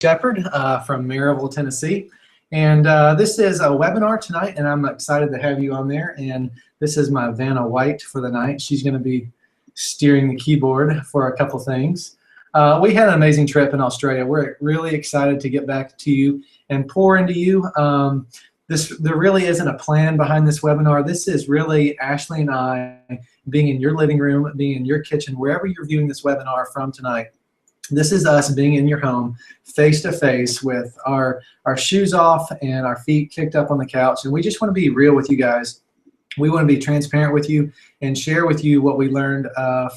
Shepard from Maryville, Tennessee. And this is a webinar tonight, and I'm excited to have you on there. And this is my Vanna White for the night. She's going to be steering the keyboard for a couple things. We had an amazing trip in Australia. We're really excited to get back to you and pour into you. There really isn't a plan behind this webinar. This is really Ashley and I being in your living room, being in your kitchen, wherever you're viewing this webinar from tonight. This is us being in your home, face to face, with our shoes off and our feet kicked up on the couch. And we just want to be real with you guys. We want to be transparent with you and share with you what we learned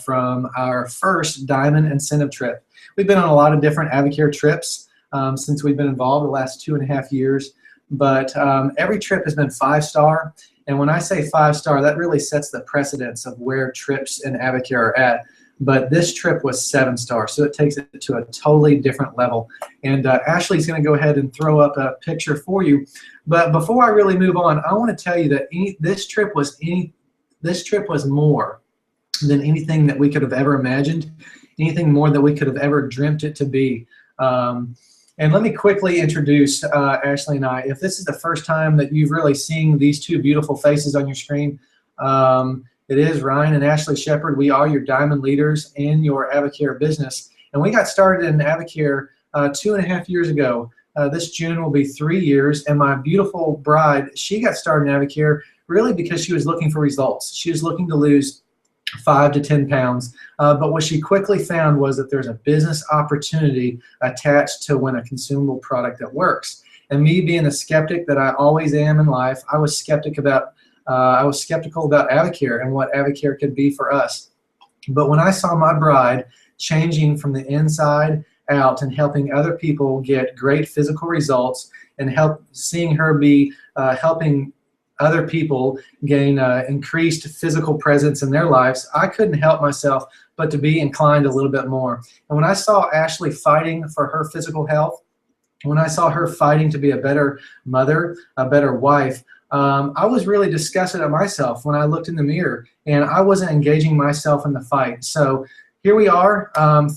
from our first Diamond Incentive trip. We've been on a lot of different Avocare trips since we've been involved the last 2.5 years. But every trip has been 5-star. And when I say 5-star, that really sets the precedence of where trips in Avocare are at. But this trip was 7-star, so it takes it to a totally different level. And Ashley's going to go ahead and throw up a picture for you. But before I really move on, I want to tell you that this trip was more than anything that we could have ever imagined, anything more that we could have ever dreamt it to be. And let me quickly introduce Ashley and I. If this is the first time that you've really seen these two beautiful faces on your screen, it is Ryan and Ashley Shepard. We are your Diamond leaders in your Avocare business. And we got started in Avocare 2.5 years ago. This June will be 3 years. And my beautiful bride, she got started in Avocare really because she was looking for results. She was looking to lose 5 to 10 pounds. But what she quickly found was that there's a business opportunity attached to when a consumable product that works. And me being the skeptic that I always am in life, I was skeptical about Avocare and what Avocare could be for us. But when I saw my bride changing from the inside out and helping other people get great physical results and seeing her be helping other people gain increased physical presence in their lives, I couldn't help myself but to be inclined a little bit more. And when I saw Ashley fighting for her physical health, when I saw her fighting to be a better mother, a better wife, I was really disgusted at myself when I looked in the mirror, and I wasn't engaging myself in the fight. So here we are,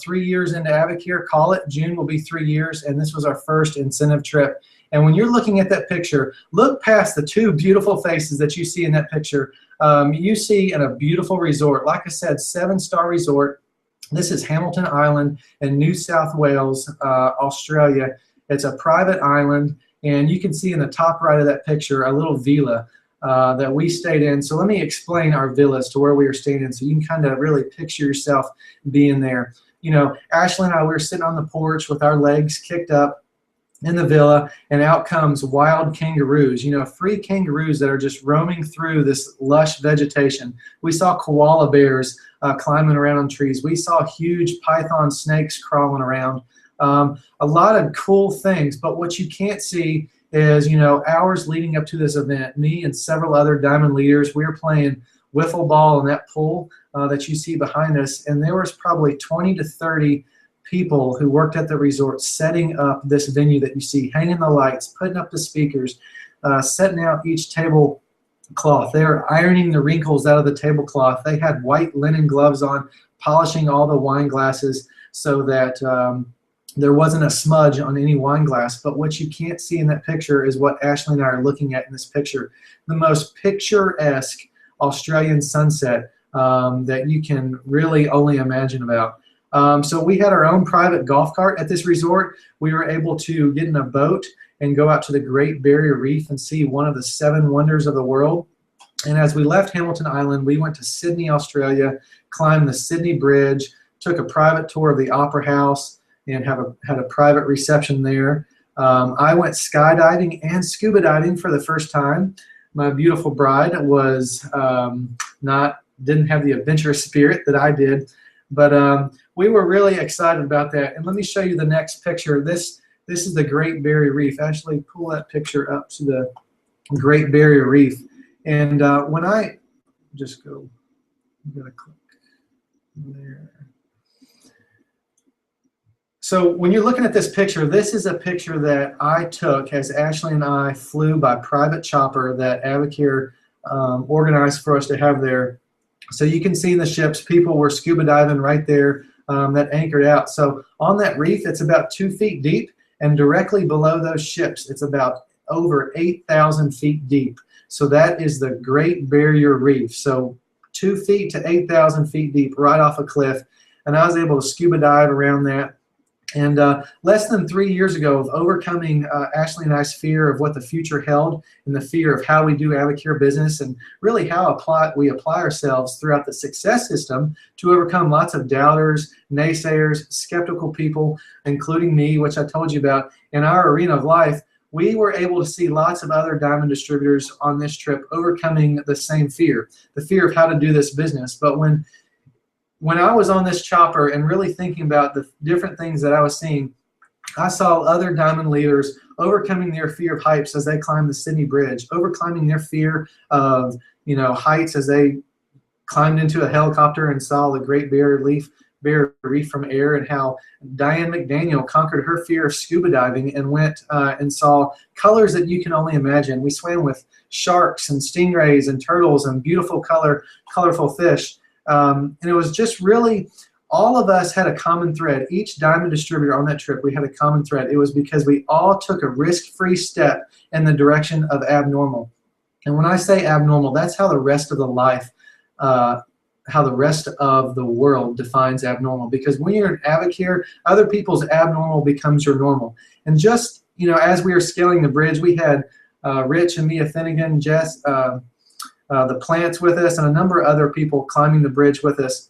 3 years into Avocare, call it. June will be 3 years, and this was our first incentive trip. And when you're looking at that picture, look past the two beautiful faces that you see in that picture. You see in a beautiful resort, like I said, 7-star resort. This is Hamilton Island in New South Wales, Australia. It's a private island. And you can see in the top right of that picture a little villa that we stayed in. So let me explain our villas to where we were staying in so you can kind of really picture yourself being there. You know, Ashley and I, we were sitting on the porch with our legs kicked up in the villa, and out comes wild kangaroos, you know, free kangaroos that are just roaming through this lush vegetation. We saw koala bears climbing around on trees. We saw huge python snakes crawling around. A lot of cool things, but what you can't see is, you know, hours leading up to this event, me and several other Diamond leaders, we were playing wiffle ball in that pool that you see behind us, and there was probably 20 to 30 people who worked at the resort setting up this venue that you see, hanging the lights, putting up the speakers, setting out each tablecloth. They were ironing the wrinkles out of the tablecloth. They had white linen gloves on, polishing all the wine glasses so that there wasn't a smudge on any wine glass. But what you can't see in that picture is what Ashley and I are looking at in this picture. The most picturesque Australian sunset that you can really only imagine about. So we had our own private golf cart at this resort. We were able to get in a boat and go out to the Great Barrier Reef and see one of the 7 wonders of the world. And as we left Hamilton Island, we went to Sydney, Australia, climbed the Sydney Bridge, took a private tour of the Opera House, and had a private reception there. I went skydiving and scuba diving for the first time. My beautiful bride was didn't have the adventurous spirit that I did, but we were really excited about that. And let me show you the next picture. This is the Great Barrier Reef. Actually, pull that picture up to the Great Barrier Reef. And when I just go, I'm gonna click there. So when you're looking at this picture, this is a picture that I took as Ashley and I flew by private chopper that Avocare organized for us to have there. So you can see in the ships, people were scuba diving right there that anchored out. So on that reef, it's about 2 feet deep, And directly below those ships, it's about over 8,000 feet deep. So that is the Great Barrier Reef. So 2 feet to 8,000 feet deep, right off a cliff. And I was able to scuba dive around that. And less than 3 years ago, of overcoming Ashley and I's fear of what the future held, and the fear of how we do AvaCare business, and really how we apply ourselves throughout the success system to overcome lots of doubters, naysayers, skeptical people, including me, which I told you about in our arena of life. We were able to see lots of other diamond distributors on this trip overcoming the same fear, the fear of how to do this business. But when I was on this chopper and really thinking about the different things that I was seeing, I saw other diamond leaders overcoming their fear of heights as they climbed the Sydney Bridge, overcoming their fear of heights as they climbed into a helicopter and saw the Great Barrier Reef from air, and how Diane McDaniel conquered her fear of scuba diving and went and saw colors that you can only imagine. We swam with sharks and stingrays and turtles and beautiful colorful fish. And it was just really, all of us had a common thread. Each diamond distributor on that trip, we had a common thread. It was because we all took a risk-free step in the direction of abnormal. And when I say abnormal, that's how the rest of the life, how the rest of the world defines abnormal. Because when you're in AvaCare, other people's abnormal becomes your normal. And just, as we were scaling the bridge, we had Rich and Mia Finnegan, Jess, the Plants with us, and a number of other people climbing the bridge with us.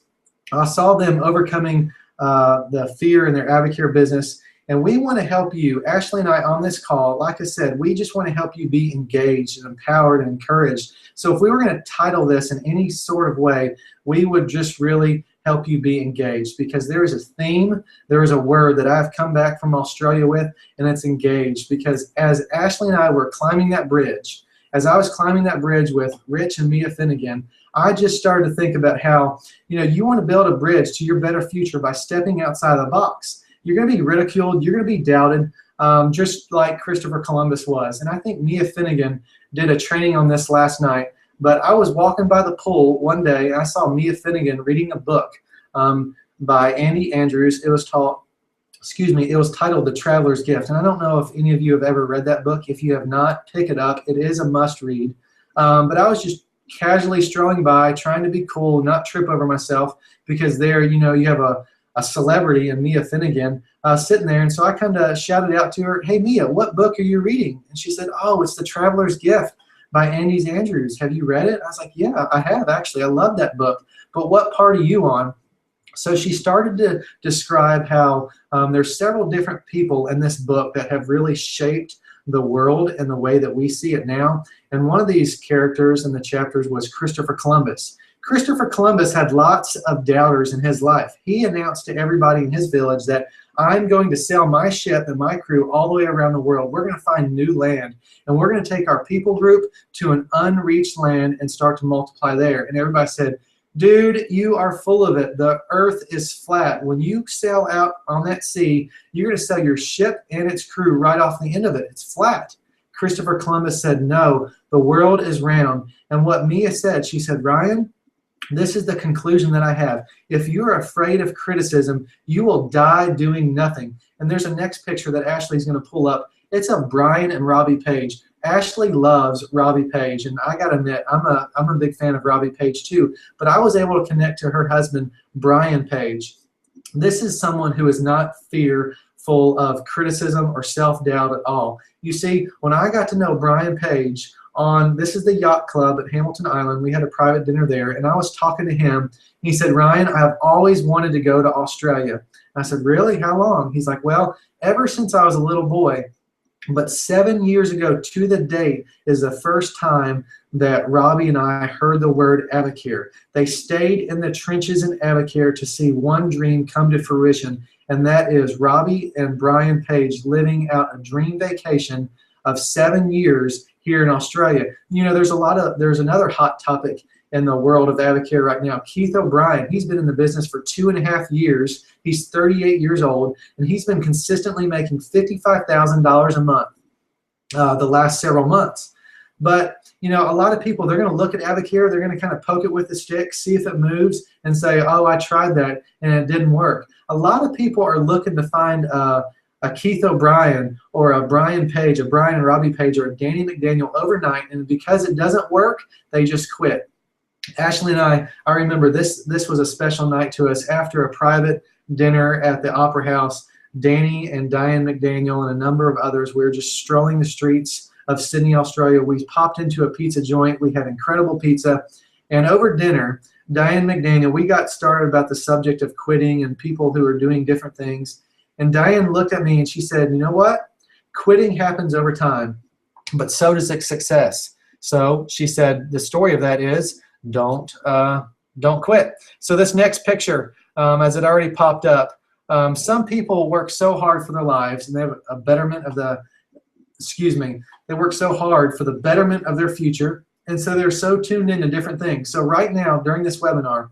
I saw them overcoming the fear in their AvaCare business, and we want to help you. Ashley and I on this call, like I said, we just want to help you be engaged and empowered and encouraged. So if we were going to title this in any sort of way, we would just really help you be engaged, because there is a theme, there is a word that I've come back from Australia with, and it's engaged. Because as Ashley and I were climbing that bridge, as I was climbing that bridge with Rich and Mia Finnegan, I just started to think about how, you want to build a bridge to your better future by stepping outside the box. You're going to be ridiculed, you're going to be doubted, just like Christopher Columbus was. And I think Mia Finnegan did a training on this last night. But I was walking by the pool one day, and I saw Mia Finnegan reading a book by Andy Andrews. It was titled The Traveler's Gift. And I don't know if any of you have ever read that book. If you have not, pick it up. It is a must read. But I was just casually strolling by, trying to be cool, not trip over myself, because there, you have a celebrity in Mia Finnegan sitting there. And so I kind of shouted out to her, "Hey, Mia, what book are you reading?" And she said, "Oh, it's The Traveler's Gift by Andy Andrews. Have you read it?" I was like, "Yeah, I have, actually. I love that book. But what part are you on?" So she started to describe how there's several different people in this book that have really shaped the world and the way that we see it now. And one of these characters in the chapters was Christopher Columbus. Christopher Columbus had lots of doubters in his life. He announced to everybody in his village that, "I'm going to sail my ship and my crew all the way around the world. We're going to find new land, and we're going to take our people group to an unreached land and start to multiply there." And everybody said, "Dude, you are full of it. The earth is flat. When you sail out on that sea, you're going to sail your ship and its crew right off the end of it. It's flat." Christopher Columbus said, "No, the world is round." And what Mia said, she said, "Ryan, this is the conclusion that I have. If you're afraid of criticism, you will die doing nothing." And there's a next picture that Ashley's going to pull up. It's of Brian and Robbie Page. Ashley loves Robbie Page, and I gotta admit, I'm a big fan of Robbie Page too. But I was able to connect to her husband, Brian Page. This is someone who is not fearful of criticism or self-doubt at all. You see, when I got to know Brian Page this is the yacht club at Hamilton Island. We had a private dinner there, and I was talking to him. He said, "Ryan, I've always wanted to go to Australia." I said, "Really? How long?" He's like, "Well, ever since I was a little boy. But 7 years ago to the date is the first time that Robbie and I heard the word AvaCare. They stayed in the trenches in AvaCare to see one dream come to fruition, and that is Robbie and Brian Page living out a dream vacation of 7 years here in Australia." There's another hot topic in the world of AvaCare right now. Keith O'Brien, he's been in the business for 2.5 years. He's 38 years old, and he's been consistently making $55,000 a month the last several months. But, a lot of people, they're going to look at AvaCare, they're going to kind of poke it with a stick, see if it moves, and say, "Oh, I tried that, and it didn't work." A lot of people are looking to find a Keith O'Brien or a Brian Page, a Brian and Robbie Page, or a Danny McDaniel overnight, and because it doesn't work, they just quit. Ashley and I remember this was a special night to us. After a private dinner at the Opera House, Danny and Diane McDaniel and a number of others, we were just strolling the streets of Sydney, Australia. We popped into a pizza joint. We had incredible pizza. And over dinner, Diane McDaniel, we got started about the subject of quitting and people who are doing different things. And Diane looked at me and she said, you know what? Quitting happens over time, but so does success. So she said, the story of that is don't quit. So this next picture, as it already popped up, some people work so hard for their lives and they have a betterment of they work so hard for the betterment of their future. And so they're so tuned into different things. So right now, during this webinar,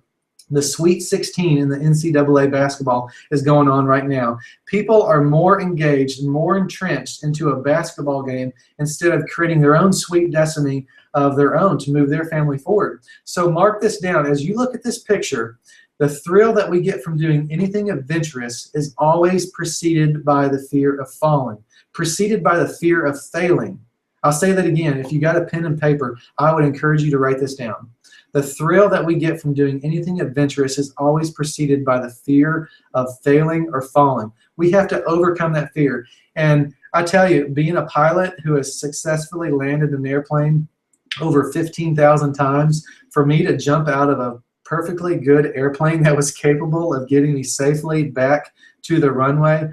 the Sweet 16 in the NCAA basketball is going on right now. People are more engaged and more entrenched into a basketball game instead of creating their own sweet destiny of their own to move their family forward. So mark this down. As you look at this picture, the thrill that we get from doing anything adventurous is always preceded by the fear of falling, preceded by the fear of failing. I'll say that again. If you got a pen and paper, I would encourage you to write this down. The thrill that we get from doing anything adventurous is always preceded by the fear of failing or falling. We have to overcome that fear. And I tell you, being a pilot who has successfully landed an airplane over 15,000 times, for me to jump out of a perfectly good airplane that was capable of getting me safely back to the runway,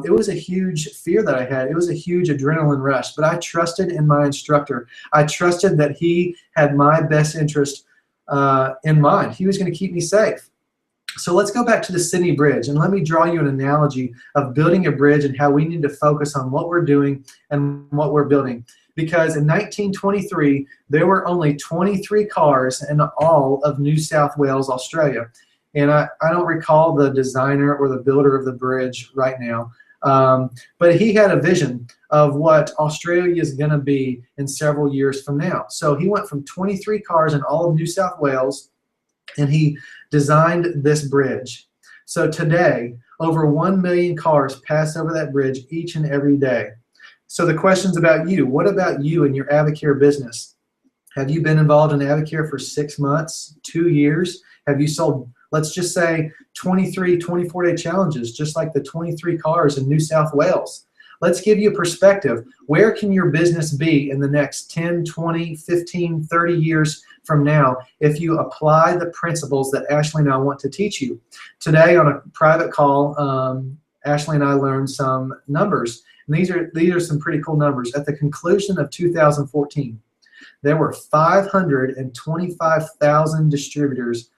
it was a huge fear that I had. It was a huge adrenaline rush, but I trusted in my instructor. I trusted that he had my best interest in mind. He was going to keep me safe. So let's go back to the Sydney Bridge, and let me draw you an analogy of building a bridge and how we need to focus on what we're doing and what we're building. Because in 1923, there were only 23 cars in all of New South Wales, Australia. And I don't recall the designer or the builder of the bridge right now, but he had a vision of what Australia is going to be in several years from now. So he went from 23 cars in all of New South Wales, and he designed this bridge. So today, over 1 million cars pass over that bridge each and every day. So the question's about you. What about you and your AvaCare business? Have you been involved in AvaCare for 6 months, 2 years? Have you sold, let's just say, 23 24-day challenges, just like the 23 cars in New South Wales? Let's give you a perspective. Where can your business be in the next 10, 20, 15, 30 years from now if you apply the principles that Ashley and I want to teach you? Today on a private call, Ashley and I learned some numbers. And these are some pretty cool numbers. At the conclusion of 2014, there were 525,000 distributors.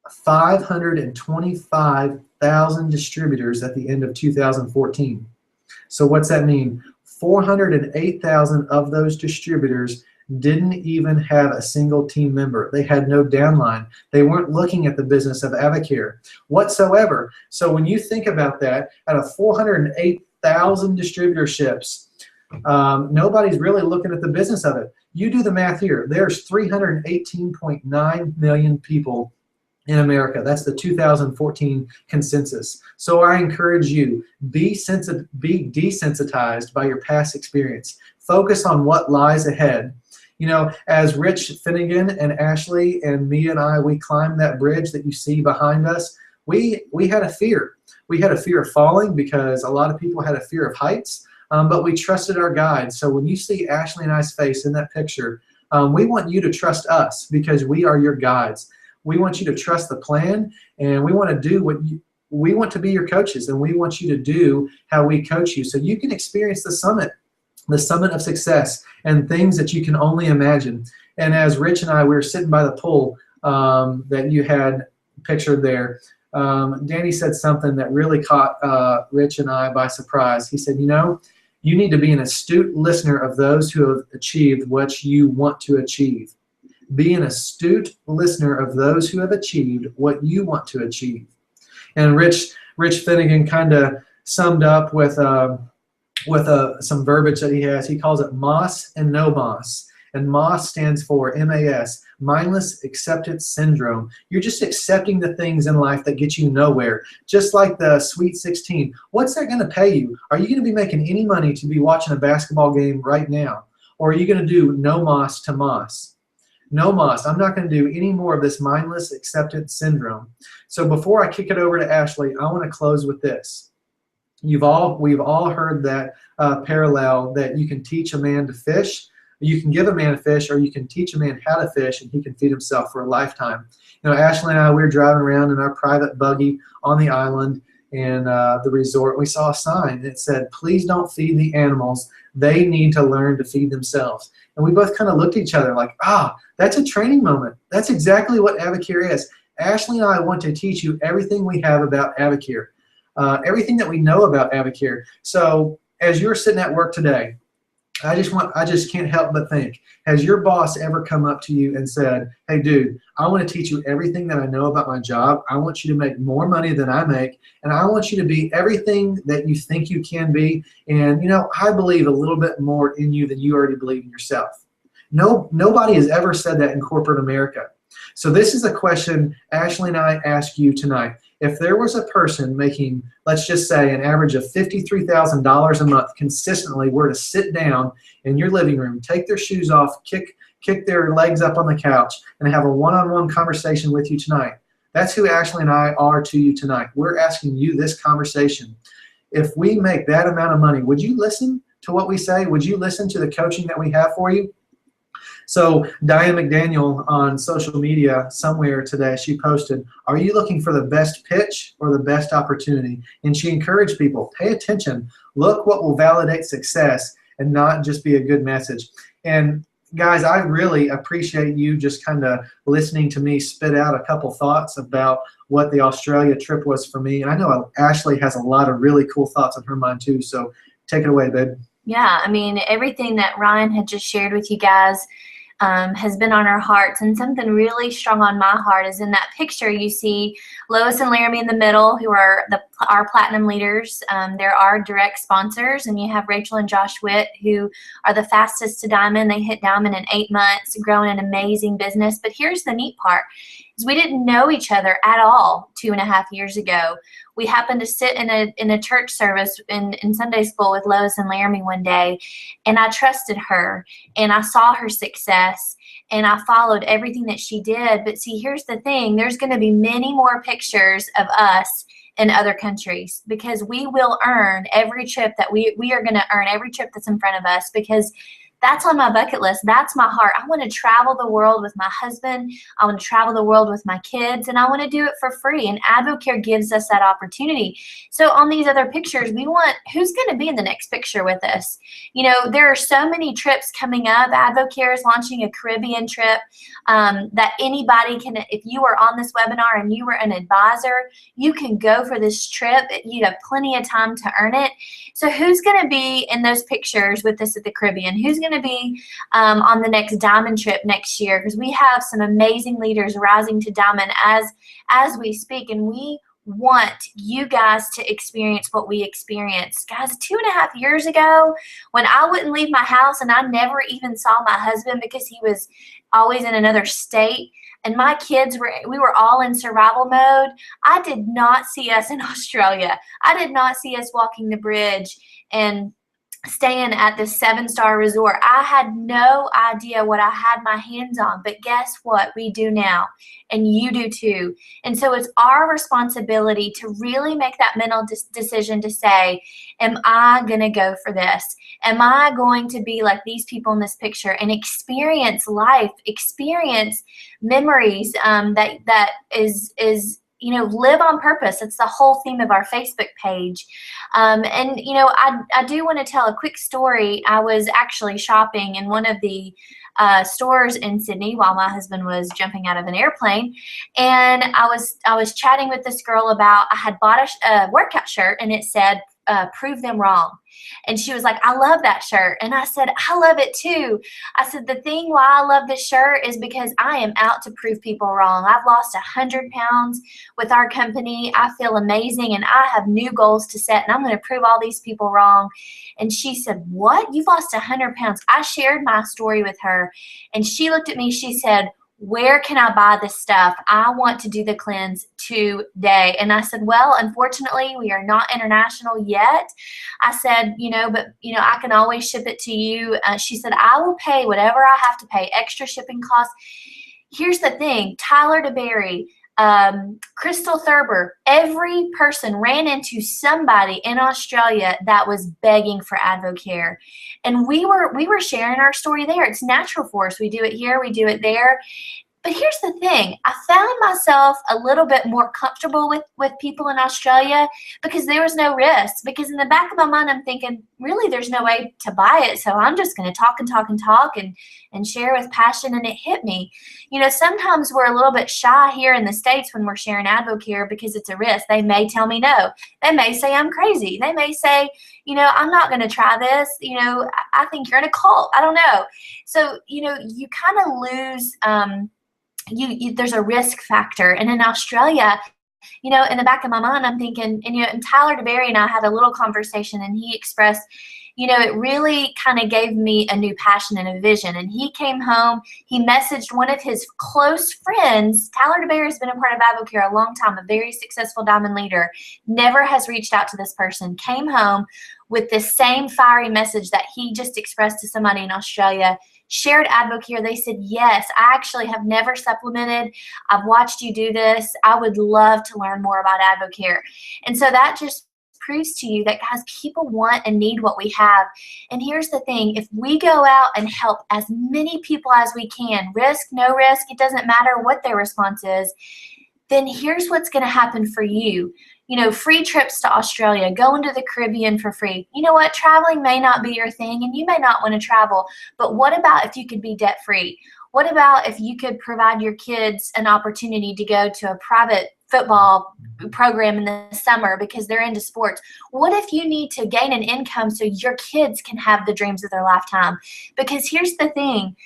525,000 distributors at the end of 2014. So what's that mean? 408,000 of those distributors didn't even have a single team member. They had no downline. They weren't looking at the business of AvaCare whatsoever. So when you think about that, out of 408,000 distributorships, nobody's really looking at the business of it. You do the math here. There's 318.9 million people in America. That's the 2014 consensus. So I encourage you, be desensitized by your past experience. Focus on what lies ahead. You know, as Rich Finnegan and Ashley and me and I, we climbed that bridge that you see behind us, we had a fear. We had a fear of falling because a lot of people had a fear of heights, but we trusted our guide. So when you see Ashley and I's face in that picture, we want you to trust us because we are your guides. We want you to trust the plan, and we want to do we want to be your coaches, and we want you to do how we coach you so you can experience the summit of success and things that you can only imagine. And as Rich and I, we were sitting by the pool that you had pictured there, Danny said something that really caught Rich and I by surprise. He said, you know, you need to be an astute listener of those who have achieved what you want to achieve. Be an astute listener of those who have achieved what you want to achieve. And Rich Finnegan kind of summed up with some verbiage that he has. He calls it MOS and no MOS. And MOS stands for MAS, Mindless acceptance syndrome. You're just accepting the things in life that get you nowhere. Just like the Sweet 16. What's that going to pay you? Are you going to be making any money to be watching a basketball game right now? Or are you going to do no mas to mas? No mas. I'm not going to do any more of this mindless acceptance syndrome. So before I kick it over to Ashley, I want to close with this. We've all heard that parallel that you can teach a man to fish, you can give a man a fish, or you can teach a man how to fish, and he can feed himself for a lifetime. You know, Ashley and I, we were driving around in our private buggy on the island and the resort. We saw a sign that said, "Please don't feed the animals. They need to learn to feed themselves." And we both kind of looked at each other like, that's a training moment. That's exactly what Avocare is. Ashley and I want to teach you everything we have about Avocare, everything that we know about Avocare. So as you're sitting at work today, I just can't help but think, has your boss ever come up to you and said, "Hey dude, I want to teach you everything that I know about my job. I want you to make more money than I make, and I want you to be everything that you think you can be, and you know, I believe a little bit more in you than you already believe in yourself." Nobody has ever said that in corporate America. So this is a question Ashley and I ask you tonight. If there was a person making, let's just say, an average of $53,000 a month consistently were to sit down in your living room, take their shoes off, kick their legs up on the couch, and have a one-on-one conversation with you tonight, that's who Ashley and I are to you tonight. We're asking you this conversation. If we make that amount of money, would you listen to what we say? Would you listen to the coaching that we have for you? So Diane McDaniel on social media somewhere today, she posted, "Are you looking for the best pitch or the best opportunity?" And she encouraged people, pay attention, look what will validate success and not just be a good message. And guys, I really appreciate you just kind of listening to me spit out a couple thoughts about what the Australia trip was for me. And I know Ashley has a lot of really cool thoughts on her mind too. So take it away, babe. Yeah, I mean, everything that Ryan had just shared with you guys has been on our hearts, and something really strong on my heart is in that picture you see Lois and Laramie in the middle, who are our platinum leaders. They're our direct sponsors, and you have Rachel and Josh Witt, who are the fastest to diamond. They hit diamond in 8 months, growing an amazing business. But here's the neat part, is we didn't know each other at all 2.5 years ago. We happened to sit in a church service in Sunday school with Lois and Laramie one day, and I trusted her, and I saw her success, and I followed everything that she did. But see, here's the thing, there's going to be many more pictures of us in other countries, because we will earn every trip that we are going to earn every trip that's in front of us, because that's on my bucket list. That's my heart. I want to travel the world with my husband. I want to travel the world with my kids, and I want to do it for free. And Advocare gives us that opportunity. So on these other pictures, we want, who's going to be in the next picture with us? You know, there are so many trips coming up. Advocare is launching a Caribbean trip that anybody can, if you are on this webinar and you were an advisor, you can go for this trip. You have plenty of time to earn it. So who's going to be in those pictures with us at the Caribbean? Who's going to be on the next diamond trip next year? Because we have some amazing leaders rising to diamond as we speak, and we want you guys to experience what we experienced. Guys, 2.5 years ago, when I wouldn't leave my house and I never even saw my husband because he was always in another state, and my kids we were all in survival mode, I did not see us in Australia. I did not see us walking the bridge and staying at this 7-star resort. I had no idea what I had my hands on, but guess what? We do now, and you do too. And so it's our responsibility to really make that mental decision to say, am I going to go for this? Am I going to be like these people in this picture and experience life, experience memories that is you know, live on purpose. It's the whole theme of our Facebook page. And, you know, I do want to tell a quick story. I was actually shopping in one of the stores in Sydney while my husband was jumping out of an airplane. And I was chatting with this girl about, I had bought a workout shirt, and it said, prove them wrong. And she was like, I love that shirt. And I said, I love it too. I said, the thing why I love this shirt is because I am out to prove people wrong. I've lost 100 pounds with our company. I feel amazing, and I have new goals to set, and I'm going to prove all these people wrong. And she said, what? You've lost 100 pounds. I shared my story with her, and she looked at me. She said, where can I buy this stuff? I want to do the cleanse today. And I said, well, unfortunately, we are not international yet. I said, but, I can always ship it to you. She said, I will pay whatever I have to pay, extra shipping costs. Here's the thing, Tyler DeBerry, Crystal Thurber, every person ran into somebody in Australia that was begging for Advocare. And we were sharing our story there. It's natural for us. We do it here, we do it there. But here's the thing, I found myself a little bit more comfortable with people in Australia because there was no risk. Because in the back of my mind, I'm thinking, really, there's no way to buy it. So I'm just going to talk and talk and talk and share with passion. And it hit me. Sometimes we're a little bit shy here in the States when we're sharing Advocare because it's a risk. They may tell me no. They may say I'm crazy. They may say, I'm not going to try this. I think you're in a cult. I don't know. So, you kind of lose there's a risk factor. And in Australia, in the back of my mind, I'm thinking, and Tyler DeBerry and I had a little conversation, and he expressed, it really kind of gave me a new passion and a vision. And he came home, he messaged one of his close friends. Tyler DeBerry has been a part of Advocare a long time, a very successful diamond leader, never has reached out to this person, came home with this same fiery message that he just expressed to somebody in Australia, shared Advocare. They said, yes, I actually have never supplemented. I've watched you do this. I would love to learn more about Advocare. And so that just proves to you that, guys, people want and need what we have. And here's the thing, if we go out and help as many people as we can, risk, no risk, it doesn't matter what their response is, then here's what's going to happen for you. Free trips to Australia, going to the Caribbean for free. You know what? Traveling may not be your thing and you may not want to travel, but what about if you could be debt free? What about if you could provide your kids an opportunity to go to a private football program in the summer because they're into sports? What if you need to gain an income so your kids can have the dreams of their lifetime? Because here's the thing,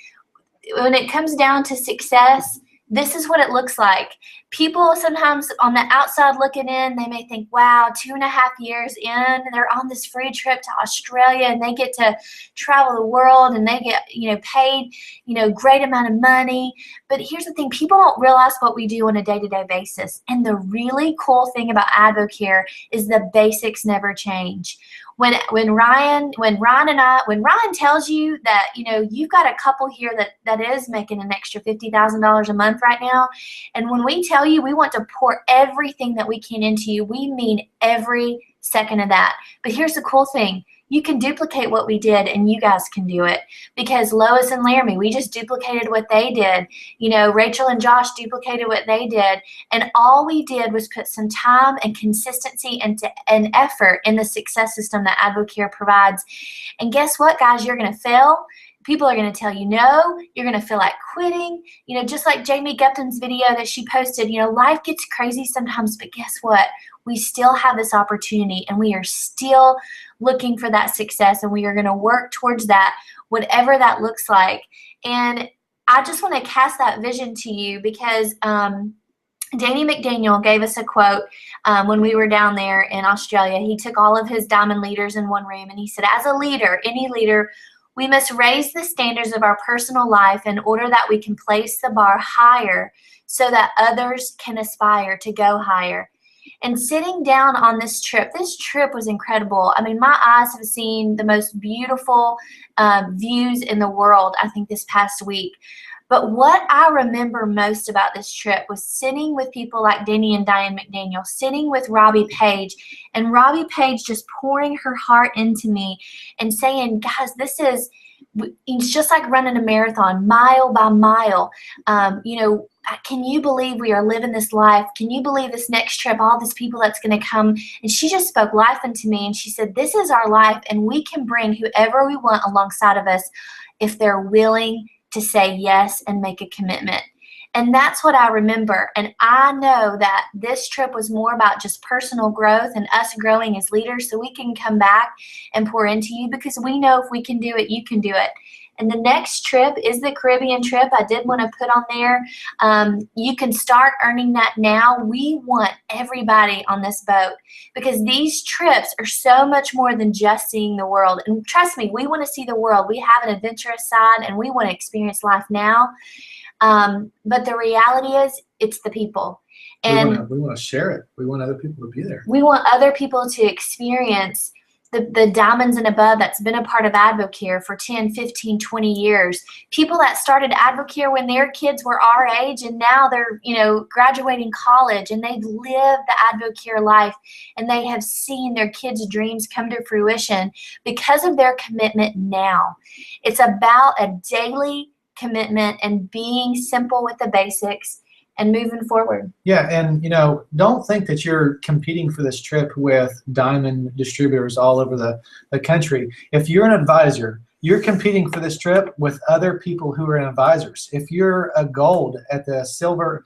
when it comes down to success, this is what it looks like. People sometimes on the outside looking in, they may think, wow, 2.5 years in, they're on this free trip to Australia and they get to travel the world and they get, paid, great amount of money. But here's the thing, people don't realize what we do on a day-to-day basis. And the really cool thing about Advocare is the basics never change. When Ryan tells you that, you've got a couple here that is making an extra $50,000 a month right now, and when we tell you we want to pour everything that we can into you, we mean every second of that. But here's the cool thing. You can duplicate what we did and you guys can do it, because Lois and Laramie, we just duplicated what they did. Rachel and Josh duplicated what they did. And all we did was put some time and consistency and effort in the success system that Advocare provides. And guess what, guys? You're going to fail. People are going to tell you no. You're going to feel like quitting. Just like Jamie Gupton's video that she posted, life gets crazy sometimes, but guess what? We still have this opportunity and we are still looking for that success, and we are going to work towards that, whatever that looks like. And I just want to cast that vision to you because Danny McDaniel gave us a quote when we were down there in Australia. He took all of his diamond leaders in one room and he said, as a leader, any leader, we must raise the standards of our personal life in order that we can place the bar higher so that others can aspire to go higher. And sitting down on this trip was incredible. I mean, my eyes have seen the most beautiful views in the world, I think, this past week. But what I remember most about this trip was sitting with people like Danny and Diane McDaniel, sitting with Robbie Page, and Robbie Page just pouring her heart into me and saying, guys, it's just like running a marathon, mile by mile. Can you believe we are living this life? Can you believe this next trip, all these people that's going to come? And she just spoke life into me, and she said, this is our life, and we can bring whoever we want alongside of us if they're willing to say yes and make a commitment. And that's what I remember. And I know that this trip was more about just personal growth and us growing as leaders so we can come back and pour into you, because we know if we can do it, you can do it. And the next trip is the Caribbean trip. I did want to put on there. You can start earning that now. We want everybody on this boat, because these trips are so much more than just seeing the world. And trust me, we want to see the world. We have an adventurous side and we want to experience life now. But the reality is, it's the people. And we want to share it. We want other people to be there. we want other people to experience the diamonds and above that's been a part of Advocare for 10, 15, 20 years. People that started Advocare when their kids were our age, and now they're, graduating college, and they've lived the Advocare life, and they have seen their kids' dreams come to fruition because of their commitment now. It's about a daily commitment and being simple with the basics and moving forward. Yeah, and don't think that you're competing for this trip with diamond distributors all over the country. If you're an advisor, you're competing for this trip with other people who are advisors. If you're a gold at the silver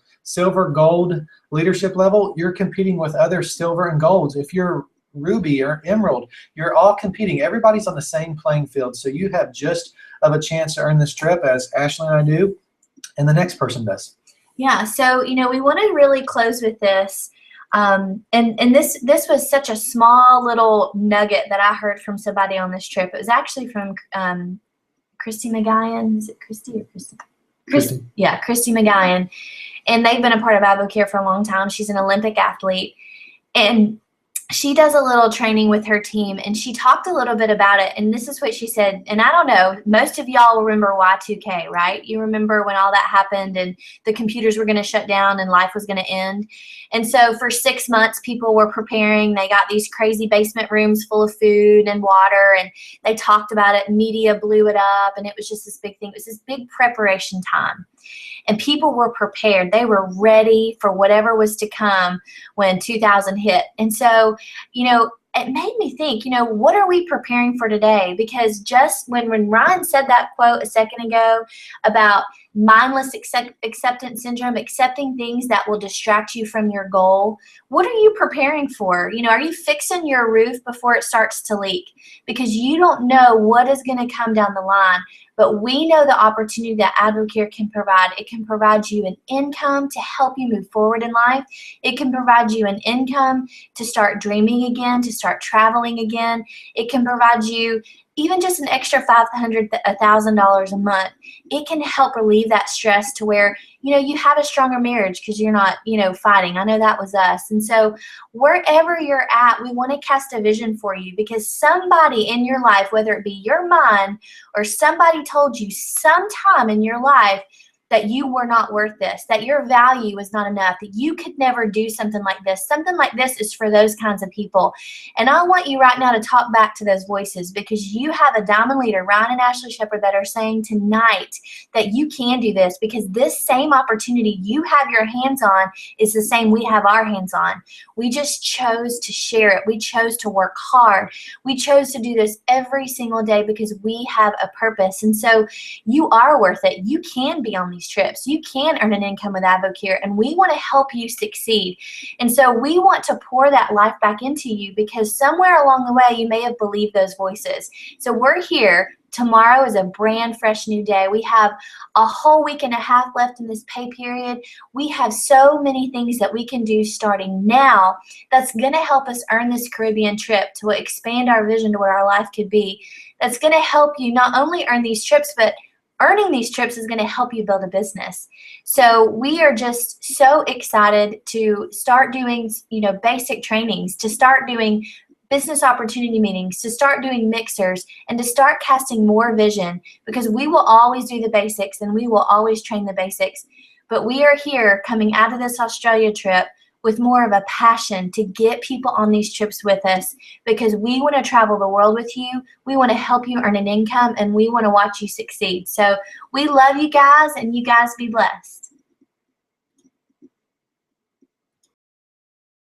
gold leadership level, you're competing with other silver and golds. If you're ruby or emerald, you're all competing. Everybody's on the same playing field, so you have just of a chance to earn this trip as Ashley and I do, and the next person does. Yeah, so we want to really close with this, and this was such a small little nugget that I heard from somebody on this trip. It was actually from Christy McGuyan. Is it Christy or Christy? Christy. Yeah, Christy McGuyan, and they've been a part of Advocare for a long time. She's an Olympic athlete, and she does a little training with her team, and she talked a little bit about it, and this is what she said. And I don't know, most of y'all will remember Y2K, right? You remember when all that happened and the computers were going to shut down and life was going to end. And so for 6 months, people were preparing. They got these crazy basement rooms full of food and water, and they talked about it. Media blew it up, and it was just this big thing. It was this big preparation time. And people were prepared. They were ready for whatever was to come when 2000 hit. And so, it made me think, what are we preparing for today? Because just when Ryan said that quote a second ago about mindless acceptance syndrome, accepting things that will distract you from your goal, what are you preparing for? Are you fixing your roof before it starts to leak? Because you don't know what is going to come down the line. But we know the opportunity that Advocare can provide. It can provide you an income to help you move forward in life. It can provide you an income to start dreaming again, to start traveling again. It can provide you even just an extra $500, $1,000 a month. It can help relieve that stress to where, you have a stronger marriage because you're not, fighting. I know that was us. And so wherever you're at, we want to cast a vision for you, because somebody in your life, whether it be your mind or somebody told you sometime in your life that you were not worth this, that your value is not enough, that you could never do something like this. Something like this is for those kinds of people. And I want you right now to talk back to those voices, because you have a diamond leader, Ryan and Ashley Shepard, that are saying tonight that you can do this, because this same opportunity you have your hands on is the same we have our hands on. We just chose to share it. We chose to work hard. We chose to do this every single day because we have a purpose. And so you are worth it. You can be on these trips. You can earn an income with Advocare, and we want to help you succeed. And so we want to pour that life back into you, because somewhere along the way you may have believed those voices. So we're here. Tomorrow is a brand fresh new day. We have a whole week and a half left in this pay period. We have so many things that we can do starting now that's going to help us earn this Caribbean trip, to expand our vision to where our life could be. That's going to help you not only earn these trips, but earning these trips is going to help you build a business. So we are just so excited to start doing, basic trainings, to start doing business opportunity meetings, to start doing mixers, and to start casting more vision, because we will always do the basics and we will always train the basics. But we are here coming out of this Australia trip with more of a passion to get people on these trips with us, because we want to travel the world with you. We want to help you earn an income, and we want to watch you succeed. So we love you guys, and you guys be blessed.